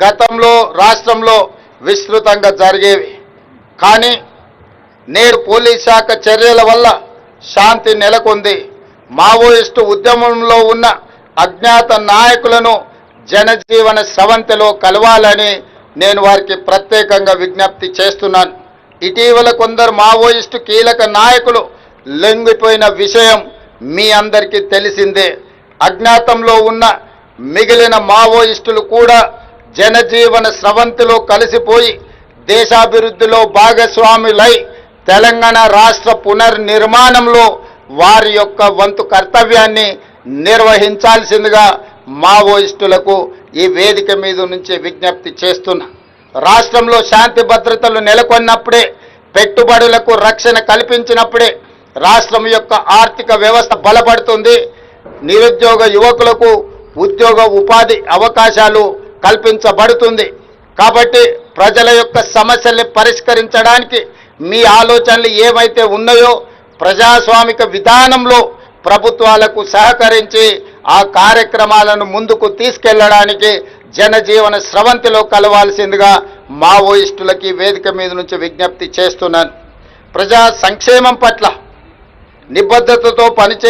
గతంలో రాష్ట్రంలో విస్తృతంగా జరిగేవి. కానీ నేడు పోలీస్ శాఖ చర్యల వల్ల శాంతి నెలకొంది. మావోయిస్టు ఉద్యమంలో ఉన్న అజ్ఞాత నాయకులను జనజీవన స్రవంతిలో కలవాలని నేను వారికి ప్రత్యేకంగా విజ్ఞప్తి చేస్తున్నాను. ఇటీవల కొందరు మావోయిస్టు కీలక నాయకులు లొంగిపోయిన విషయం మీ అందరికీ తెలిసిందే. అజ్ఞాతంలో ఉన్న మిగిలిన మావోయిస్టులు కూడా జనజీవన స్రవంతిలో కలిసిపోయి దేశాభివృద్ధిలో భాగస్వాములై తెలంగాణ రాష్ట్ర పునర్నిర్మాణంలో వారి యొక్క వంతు కర్తవ్యాన్ని నిర్వహించాల్సిందిగా మావోయిస్టులకు ఈ వేదిక మీద నుంచి విజ్ఞప్తి చేస్తున్నా. రాష్ట్రంలో శాంతి భద్రతలు నెలకొన్నప్పుడే, పెట్టుబడులకు రక్షణ కల్పించినప్పుడే రాష్ట్రం యొక్క ఆర్థిక వ్యవస్థ బలపడుతుంది. నిరుద్యోగ యువకులకు ఉద్యోగ ఉపాధి అవకాశాలు కల్పించబడుతుంది. కాబట్టి ప్రజల యొక్క సమస్యల్ని పరిష్కరించడానికి మీ ఆలోచనలు ఏవైతే ఉన్నాయో ప్రజాస్వామిక విధానంలో ప్రభుత్వాలకు సహకరించి ఆ కార్యక్రమాలను ముందుకు తీసుకెళ్లడానికి జనజీవన స్రవంతిలో కలవాల్సిందిగా మావోయిస్టులకి వేదిక మీద నుంచి విజ్ఞప్తి చేస్తున్నాను. ప్రజా సంక్షేమం పట్ల నిబద్ధతతో పనిచే